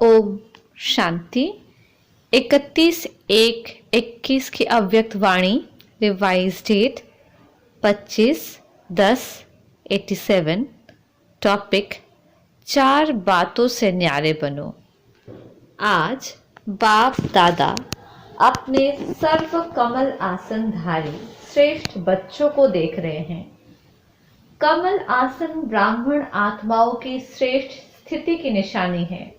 ओम शांति। 31/1/21 की अव्यक्त वाणी, revise date 25/10/87। Topic, 4 बातों से न्यारे बनो। आज बाप दादा अपने सर्व कमल आसनधारी श्रेष्ठ बच्चों को देख रहे हैं। कमल आसन ब्राह्मण आत्माओं की श्रेष्ठ स्थिति की निशानी है।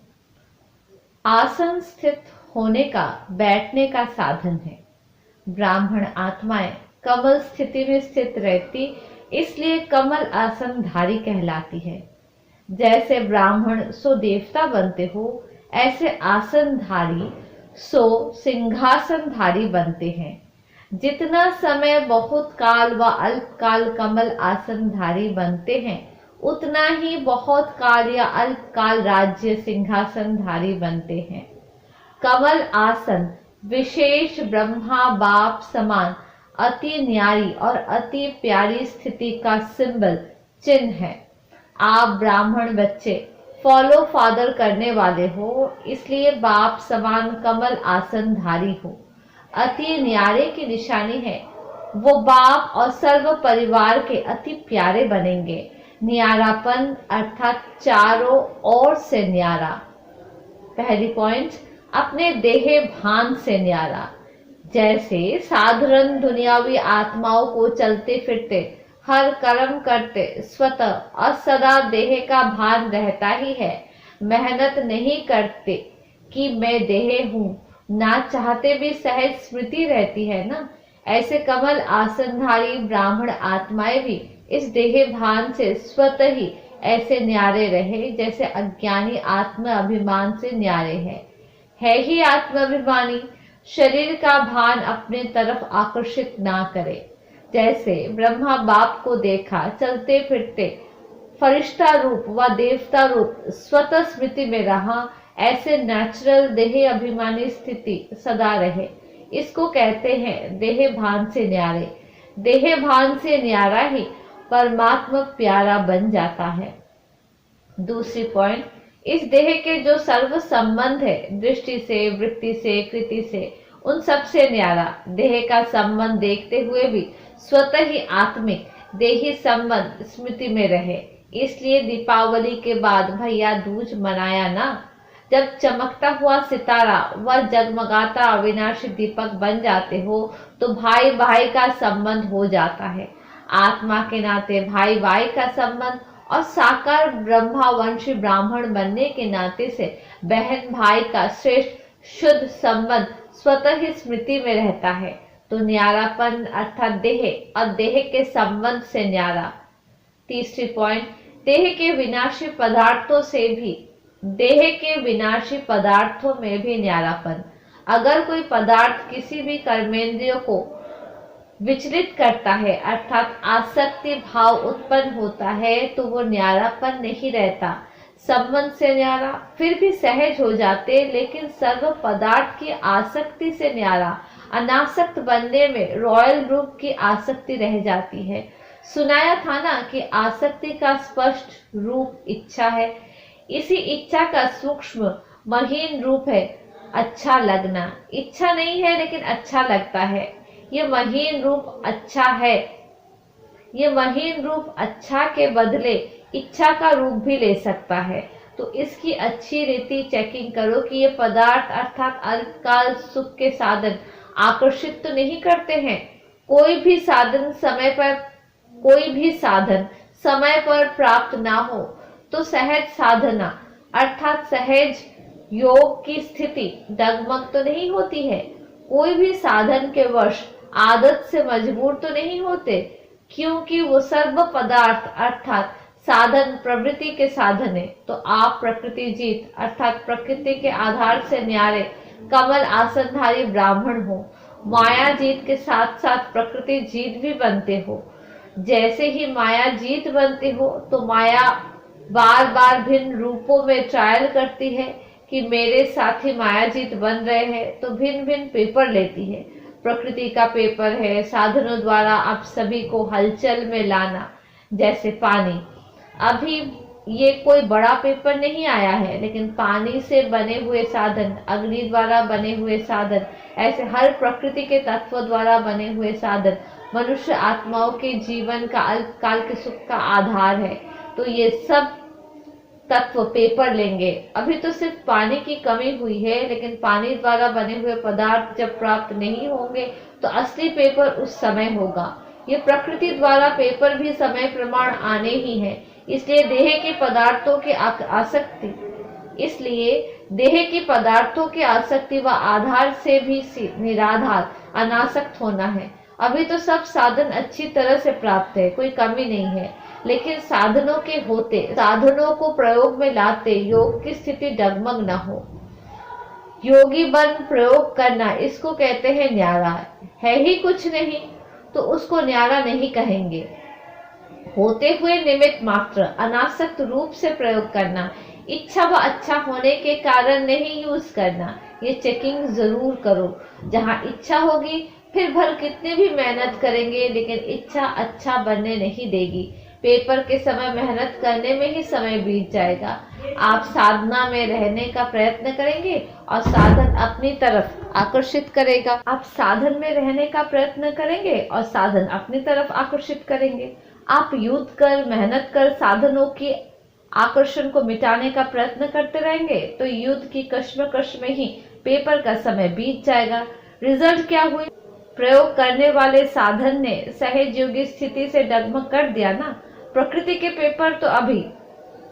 आसन स्थित होने का बैठने का साधन है। ब्राह्मण आत्माएं कमल स्थिति में स्थित रहती, इसलिए कमल आसनधारी कहलाती है। जैसे ब्राह्मण सो देवता बनते हो, ऐसे आसनधारी सो सिंहासनधारी बनते हैं। जितना समय बहुत काल व अल्पकाल कमल आसनधारी बनते हैं, उतना ही बहुत काल या अल्पकाल राज्य सिंहासनधारी बनते हैं। कमल आसन विशेष ब्रह्मा बाप समान अति न्यारी और अति प्यारी स्थिति का सिंबल चिन्ह है। आप ब्राह्मण बच्चे फॉलो फादर करने वाले हो, इसलिए बाप समान कमल आसनधारी हो। अति न्यारे की निशानी है, वो बाप और सर्व परिवार के अति प्यारे बनेंगे। न्यारापन अर्थात चारों ओर से न्यारा। पहली पॉइंट, अपने देह भान से न्यारा। जैसे साधारण दुनियावी आत्माओं को चलते फिरते हर कर्म करते स्वतः और सदा देह का भान रहता ही है। मेहनत नहीं करते कि मैं देह हूँ, ना चाहते भी सहज स्मृति रहती है ना। ऐसे कमल आसनधारी ब्राह्मण आत्माएं भी इस देह भान से स्वतः ही ऐसे न्यारे रहे, जैसे अज्ञानी आत्म अभिमान से न्यारे है ही आत्माभिमानी। शरीर का भान अपने तरफ आकर्षित ना करे। जैसे ब्रह्मा बाप को देखा चलते फिरते फरिश्ता रूप व देवता रूप स्वतः स्मृति में रहा, ऐसे नेचुरल देह अभिमानी स्थिति सदा रहे। इसको कहते हैं देह भान से न्यारे। देह भान से न्यारा ही परमात्मा प्यारा बन जाता है। दूसरी पॉइंट, इस देह के जो सर्व संबंध है, दृष्टि से, वृत्ति से, कृति से, उन सब से न्यारा। देह का संबंध देखते हुए भी स्वतः ही आत्मिक देही संबंध स्मृति में रहे। इसलिए दीपावली के बाद भैया दूज मनाया ना। जब चमकता हुआ सितारा व जगमगाता अविनाशी दीपक बन जाते हो, तो भाई भाई का संबंध हो जाता है। आत्मा के नाते भाई भाई का संबंध और साकार ब्रह्मावंशी ब्राह्मण बनने के नाते से बहन भाई का श्रेष्ठ शुद्ध संबंध स्वतः ही स्मृति में रहता है। तो न्यारापन अर्थात देह और देह के संबंध से न्यारा। तीसरी पॉइंट, देह के विनाशी पदार्थों में भी न्यारापन। अगर कोई पदार्थ किसी भी कर्मेंद्रियों को विचलित करता है अर्थात आसक्ति भाव उत्पन्न होता है, तो वो न्यारापन नहीं रहता। संबंध से न्यारा फिर भी सहज हो जाते, लेकिन सर्व पदार्थ की आसक्ति से न्यारा। अनासक्त बनने में रॉयल रूप की आसक्ति रह जाती है। सुनाया था ना कि आसक्ति का स्पष्ट रूप इच्छा है। इसी इच्छा का सूक्ष्म महीन रूप है अच्छा लगना। इच्छा नहीं है लेकिन अच्छा लगता है। ये महीन रूप अच्छा के बदले इच्छा का रूप भी ले सकता है। तो इसकी अच्छी रीति चेकिंग करो कि ये पदार्थ अर्थात अल्पकाल सुख के साधन आकर्षित तो नहीं करते हैं। कोई भी साधन समय पर प्राप्त ना हो तो सहज साधना अर्थात सहज योग की स्थिति डगमग तो नहीं होती है। कोई भी साधन के वश आदत से मजबूर तो नहीं होते, क्योंकि वो सर्व पदार्थ अर्थात साधन प्रवृत्ति के साधन है। तो आप प्रकृति जीत अर्थात प्रकृति के आधार से न्यारे कमल आसनधारी ब्राह्मण हो। माया जीत के साथ साथ प्रकृति जीत भी बनते हो। जैसे ही माया जीत बनते हो, तो माया बार बार भिन्न रूपों में ट्रायल करती है कि मेरे साथी माया जीत बन रहे हैं, तो भिन्न भिन्न पेपर लेती है। प्रकृति का पेपर है साधनों द्वारा आप सभी को हलचल में लाना। जैसे पानी, अभी ये कोई बड़ा पेपर नहीं आया है, लेकिन पानी से बने हुए साधन, अग्नि द्वारा बने हुए साधन, ऐसे हर प्रकृति के तत्वों द्वारा बने हुए साधन मनुष्य आत्माओं के जीवन का अल्पकाल के सुख का आधार है। तो ये सब तत्व पेपर लेंगे। अभी तो सिर्फ पानी की कमी हुई है, लेकिन पानी द्वारा बने हुए पदार्थ जब प्राप्त नहीं होंगे तो असली पेपर उस समय होगा। ये प्रकृति द्वारा पेपर भी समय प्रमाण आने ही है। इसलिए देह के पदार्थों की आसक्ति व आधार से भी निराधार अनासक्त होना है। अभी तो सब साधन अच्छी तरह से प्राप्त है, कोई कमी नहीं है, लेकिन साधनों के होते, साधनों को प्रयोग में लाते योग की स्थिति डगमग न हो। योगी बन प्रयोग करना, इसको कहते हैं न्यारा। है ही कुछ नहीं तो उसको न्यारा नहीं कहेंगे। होते हुए निमित्त मात्र अनासक्त रूप से प्रयोग करना, इच्छा व अच्छा होने के कारण नहीं यूज करना। ये चेकिंग जरूर करो। जहाँ इच्छा होगी फिर भर कितनी भी मेहनत करेंगे, लेकिन इच्छा अच्छा बनने नहीं देगी। पेपर के समय मेहनत करने में ही समय बीत जाएगा। आप साधना में रहने का प्रयत्न करेंगे और साधन अपनी तरफ आकर्षित करेगा। आप साधन में रहने का प्रयत्न करेंगे और साधन अपनी तरफ आकर्षित करेंगे। आप युद्ध कर, मेहनत कर साधनों की आकर्षण को मिटाने का प्रयत्न करते रहेंगे तो युद्ध की कश्मकश में ही पेपर का समय बीत जाएगा। रिजल्ट क्या हुई? प्रयोग करने वाले साधन ने सहज योगी स्थिति से डगमग कर दिया ना। प्रकृति के पेपर तो अभी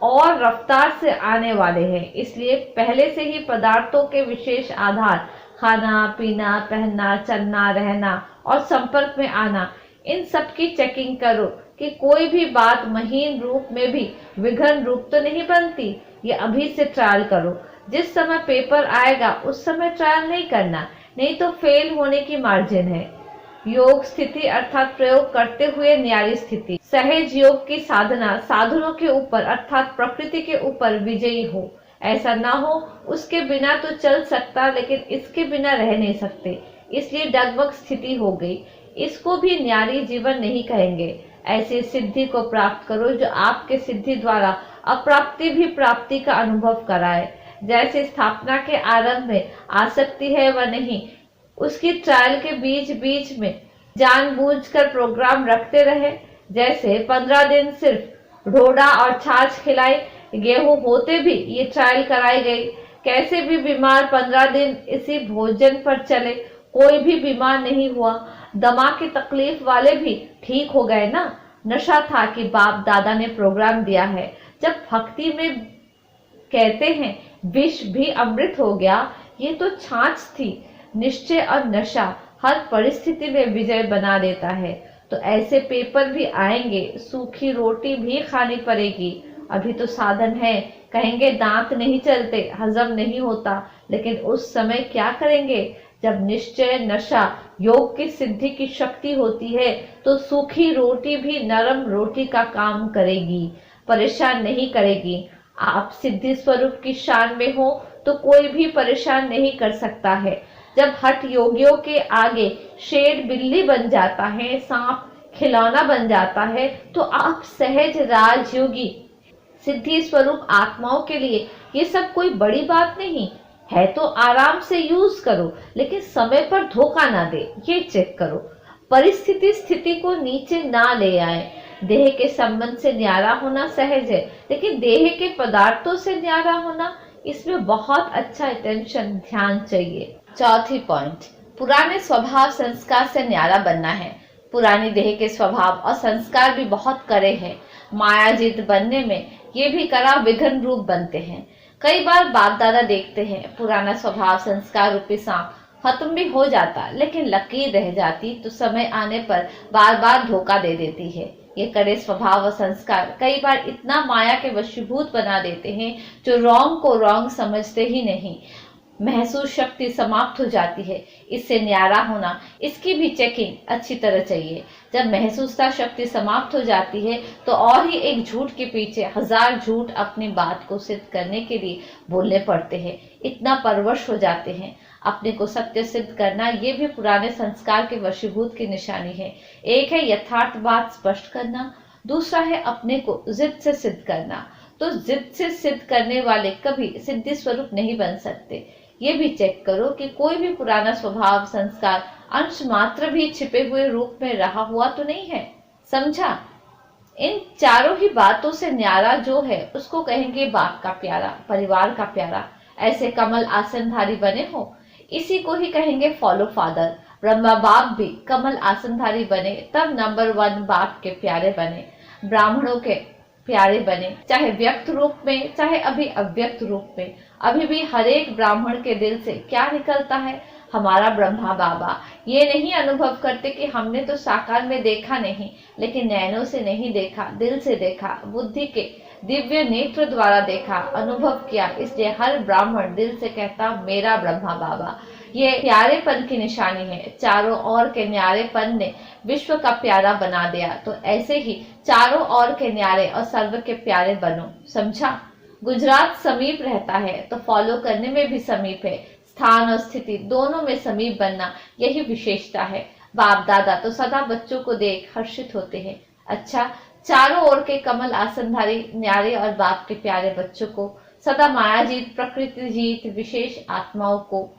और रफ्तार से आने वाले हैं, इसलिए पहले से ही पदार्थों के विशेष आधार, खाना पीना, पहनना, चलना, रहना और संपर्क में आना, इन सब की चेकिंग करो कि कोई भी बात महीन रूप में भी विघन रूप तो नहीं बनती। ये अभी से ट्रायल करो। जिस समय पेपर आएगा उस समय ट्रायल नहीं करना, नहीं तो फेल होने की मार्जिन है। योग स्थिति अर्थात प्रयोग करते हुए न्यारी स्थिति। सहज योग की साधना साधनों के ऊपर अर्थात प्रकृति के ऊपर विजयी हो। ऐसा ना हो उसके बिना तो चल सकता, लेकिन इसके बिना रह नहीं सकते, इसलिए डगमग स्थिति हो गई। इसको भी न्यारी जीवन नहीं कहेंगे। ऐसी सिद्धि को प्राप्त करो जो आपके सिद्धि द्वारा अप्राप्ति भी प्राप्ति का अनुभव कराए। जैसे स्थापना के आरंभ में आसक्ति है व नहीं, उसकी ट्रायल के बीच बीच में जानबूझकर प्रोग्राम रखते रहे। जैसे 15 दिन सिर्फ ढोडा और छाछ खिलाई, गेहूं होते भी ये ट्रायल कराई गई। कैसे भी बीमार 15 दिन इसी भोजन पर चले, कोई भी बीमार नहीं हुआ। दमा की तकलीफ वाले भी ठीक हो गए ना। नशा था कि बाप दादा ने प्रोग्राम दिया है। जब भक्ति में कहते हैं विष भी अमृत हो गया, ये तो छाछ थी। निश्चय और नशा हर परिस्थिति में विजय बना देता है। तो ऐसे पेपर भी आएंगे, सूखी रोटी भी खानी पड़ेगी। अभी तो साधन है, कहेंगे दांत नहीं चलते, हजम नहीं होता, लेकिन उस समय क्या करेंगे? जब निश्चय, नशा, योग की सिद्धि की शक्ति होती है तो सूखी रोटी भी नरम रोटी का काम करेगी, परेशान नहीं करेगी। आप सिद्धि स्वरूप की शान में हो तो कोई भी परेशान नहीं कर सकता है। जब हठ योगियों के आगे शेर बिल्ली बन जाता है, सांप खिलौना बन जाता है, तो आप सहज राजयोगी सिद्धि स्वरूप आत्माओं के लिए ये सब कोई बड़ी बात नहीं है। तो आराम से यूज करो, लेकिन समय पर धोखा ना दे, ये चेक करो। परिस्थिति स्थिति को नीचे ना ले आए। देह के संबंध से न्यारा होना सहज है, लेकिन देह के पदार्थों से न्यारा होना, इसमें बहुत अच्छा अटेंशन, ध्यान चाहिए। चौथी पॉइंट, पुराने स्वभाव संस्कार से न्यारा बनना है। पुरानी देह के स्वभाव और संस्कार भी बहुत कड़े हैं। मायाजित बनने में ये भी कड़ा विघन रूप बनते हैं। कई बार बाप दादा देखते हैं पुराना स्वभाव संस्कार रूपी सांप खत्म भी हो जाता, लेकिन लकीर रह जाती तो समय आने पर बार बार धोखा दे देती है। ये कड़े स्वभाव व संस्कार कई बार इतना माया के वशीभूत बना देते हैं जो रॉन्ग को रॉन्ग समझते ही नहीं। महसूस शक्ति समाप्त हो जाती है। इससे न्यारा होना, इसकी भी चेकिंग अच्छी तरह चाहिए। जब महसूसता शक्ति समाप्त हो जाती है तो और ही एक झूठ के पीछे हजार झूठ अपनी बात को सिद्ध करने के लिए बोलने पड़ते हैं। इतना परवश हो जाते हैं। अपने को सत्य सिद्ध करना, ये भी पुराने संस्कार के वशीभूत की निशानी है। एक है यथार्थ बात स्पष्ट करना, दूसरा है अपने को जिद से सिद्ध करना। तो जिद से सिद्ध करने वाले कभी सिद्धि स्वरूप नहीं बन सकते। ये भी चेक करो कि कोई भी पुराना स्वभाव, संस्कार अंश मात्र भी छिपे हुए रूप में रहा हुआ तो नहीं है। समझा? इन चारों ही बातों से न्यारा जो है उसको कहेंगे बाप का प्यारा, परिवार का प्यारा। ऐसे कमल आसनधारी बने हो, इसी को ही कहेंगे फॉलो फादर। ब्रह्मा बाप भी कमल आसनधारी बने तब नंबर 1 बाप के प्यारे बने, ब्राह्मणों के प्यारे बने, चाहे व्यक्त रूप में चाहे अभी अव्यक्त रूप में। अभी भी हर एक ब्राह्मण के दिल से क्या निकलता है? हमारा ब्रह्मा बाबा। ये नहीं अनुभव करते कि हमने तो साकार में देखा नहीं, लेकिन नैनों से नहीं देखा, दिल से देखा, बुद्धि के दिव्य नेत्र द्वारा देखा, अनुभव किया। इसलिए हर ब्राह्मण दिल से कहता मेरा ब्रह्मा बाबा। ये प्यारेपन की निशानी है। चारों ओर के न्यारेपन ने विश्व का प्यारा बना दिया। तो ऐसे ही चारों ओर के न्यारे और सर्व के प्यारे बनो। समझा? गुजरात समीप रहता है तो फॉलो करने में भी समीप है। स्थान और स्थिति दोनों में समीप बनना यही विशेषता है। बाप दादा तो सदा बच्चों को देख हर्षित होते हैं। अच्छा, चारों ओर के कमल आसनधारी न्यारे और बाप के प्यारे बच्चों को, सदा माया जीत, प्रकृति जीत विशेष आत्माओं को,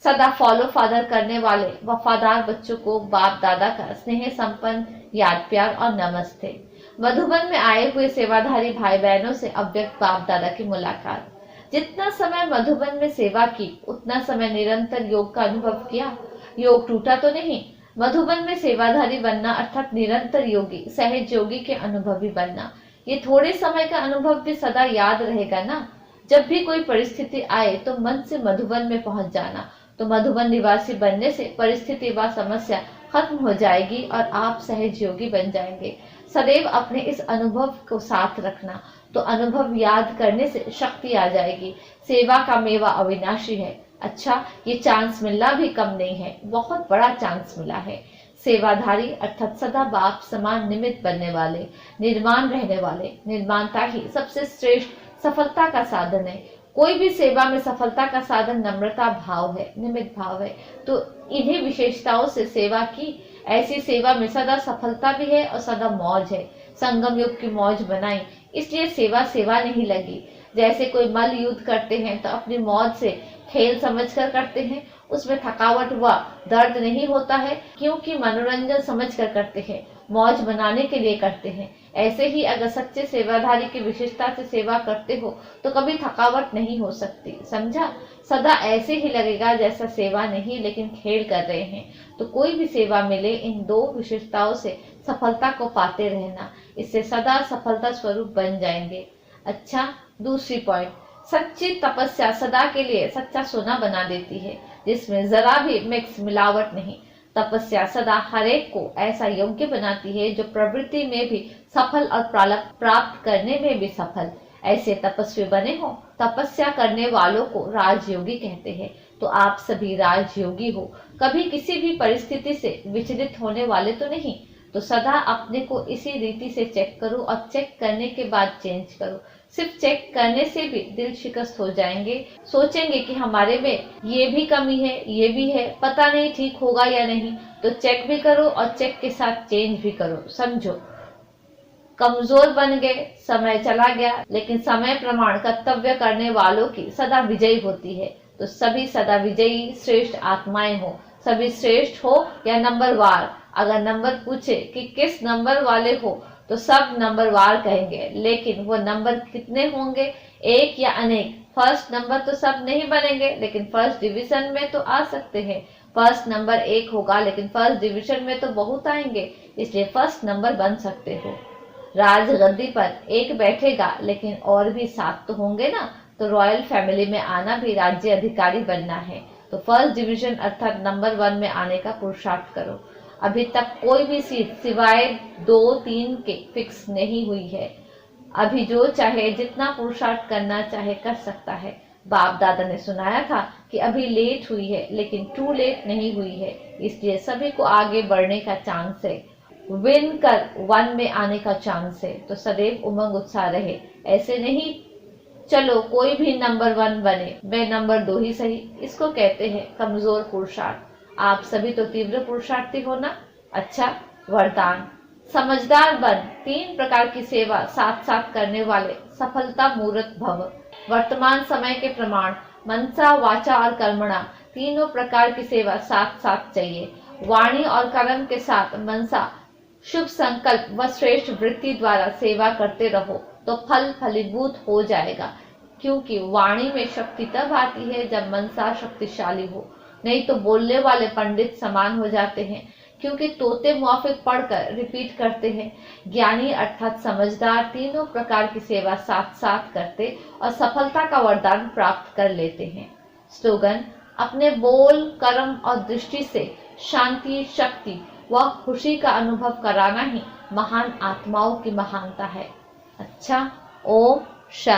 सदा फॉलो फादर करने वाले वफादार बच्चों को बाप दादा का स्नेह संपन्न याद प्यार और नमस्ते। मधुबन में आए हुए सेवाधारी भाई बहनों से अव्यक्त बाप दादा की मुलाकात। जितना समय मधुबन में सेवा की उतना समय निरंतर योग का अनुभव किया। योग टूटा तो नहीं। मधुबन में सेवाधारी बनना अर्थात निरंतर योगी, सहज योगी के अनुभवी बनना। ये थोड़े समय का अनुभव भी सदा याद रहेगा ना। जब भी कोई परिस्थिति आए तो मन से मधुबन में पहुंच जाना। तो मधुबन निवासी बनने से परिस्थिति व समस्या खत्म हो जाएगी और आप सहज योगी बन जाएंगे। सदैव अपने इस अनुभव को साथ रखना। तो अनुभव याद करने से शक्ति आ जाएगी। सेवा का मेवा अविनाशी है। अच्छा, ये चांस मिलना भी कम नहीं है, बहुत बड़ा चांस मिला है। सेवाधारी अर्थात सदा बाप समान निमित्त बनने वाले, निर्माण रहने वाले। निर्माणता ही सबसे श्रेष्ठ सफलता का साधन है। कोई भी सेवा में सफलता का साधन नम्रता भाव है, निमित्त भाव है। तो इन्हीं विशेषताओं से सेवा की। ऐसी सेवा में सदा सफलता भी है और सदा मौज है। संगम युग की मौज बनाई, इसलिए सेवा सेवा नहीं लगी। जैसे कोई मल युद्ध करते हैं तो अपनी मौज से खेल समझकर करते हैं, उसमें थकावट व दर्द नहीं होता है, क्योंकि मनोरंजन समझकर करते हैं, मौज बनाने के लिए करते हैं। ऐसे ही अगर सच्चे सेवाधारी की विशेषता से सेवा करते हो तो कभी थकावट नहीं हो सकती। समझा? सदा ऐसे ही लगेगा जैसा सेवा नहीं लेकिन खेल कर रहे हैं। तो कोई भी सेवा मिले, इन दो विशेषताओं से सफलता को पाते रहना, इससे सदा सफलता स्वरूप बन जाएंगे। अच्छा, दूसरी पॉइंट, सच्ची तपस्या सदा के लिए सच्चा सोना बना देती है, जिसमें जरा भी मिक्स मिलावट नहीं। तपस्या सदा हरेक को ऐसा योग्य बनाती है जो प्रवृत्ति में भी सफल और प्राप्त करने में भी सफल। ऐसे तपस्वी बने हो। तपस्या करने वालों को राजयोगी कहते हैं। तो आप सभी राजयोगी हो। कभी किसी भी परिस्थिति से विचलित होने वाले तो नहीं। तो सदा अपने को इसी रीति से चेक करो और चेक करने के बाद चेंज करो। सिर्फ चेक करने से भी दिल शिकस्त हो जाएंगे। सोचेंगे कि हमारे में ये भी कमी है, ये भी है, पता नहीं ठीक होगा या नहीं। तो चेक भी करो और चेक के साथ चेंज भी करो। समझो, कमजोर बन गए, समय चला गया, लेकिन समय प्रमाण कर्तव्य करने वालों की सदा विजयी होती है। तो सभी सदा विजयी श्रेष्ठ आत्माएं हो। सभी श्रेष्ठ हो या नंबरवार। अगर नंबर पूछे कि किस नंबर वाले हो तो सब नंबरवार कहेंगे, लेकिन वो नंबर कितने होंगे, एक या अनेक। फर्स्ट नंबर तो सब नहीं बनेंगे, लेकिन फर्स्ट डिवीजन में तो आ सकते हैं। फर्स्ट नंबर एक होगा, लेकिन फर्स्ट डिवीजन में तो बहुत आएंगे, इसलिए फर्स्ट नंबर बन सकते हो। राजगद्दी पर एक बैठेगा, लेकिन और भी 7 तो होंगे ना। तो रॉयल फैमिली में आना भी राज्य अधिकारी बनना है। तो फर्स्ट डिवीजन अर्थात नंबर 1 में आने का पुरुषार्थ करो। अभी तक कोई भी सीट सिवाय 2-3 के फिक्स नहीं हुई है। अभी जो चाहे जितना पुरुषार्थ करना चाहे कर सकता है। बाप दादा ने सुनाया था कि अभी लेट हुई है, लेकिन टू लेट नहीं हुई है। इसलिए सभी को आगे बढ़ने का चांस है, विन कर 1 में आने का चांस है। तो सदैव उमंग उत्साह रहे। ऐसे नहीं चलो कोई भी नंबर 1 बने, मैं नंबर 2 ही सही। इसको कहते हैं कमजोर पुरुषार्थ। आप सभी तो तीव्र पुरुषार्थी हो ना। अच्छा, वरदान, समझदार बन, 3 प्रकार की सेवा साथ साथ करने वाले, सफलता मूर्त भव। वर्तमान समय के प्रमाण, मनसा वाचा और कर्मणा, तीनों प्रकार की सेवा साथ साथ चाहिए। वाणी और कर्म के साथ मनसा शुभ संकल्प व श्रेष्ठ वृत्ति द्वारा सेवा करते रहो तो फल फलीभूत हो जाएगा, क्योंकि वाणी में शक्ति तब आती है जब मनसा शक्तिशाली हो, नहीं तो बोलने वाले पंडित समान हो जाते हैं, क्योंकि तोते मुआफिक पढ़कर रिपीट करते हैं। ज्ञानी अर्थात समझदार तीनों प्रकार की सेवा साथ साथ करते और सफलता का वरदान प्राप्त कर लेते हैं। स्लोगन: अपने बोल, कर्म और दृष्टि से शांति, शक्ति व खुशी का अनुभव कराना ही महान आत्माओं की महानता है। अच्छा, ओम शांति।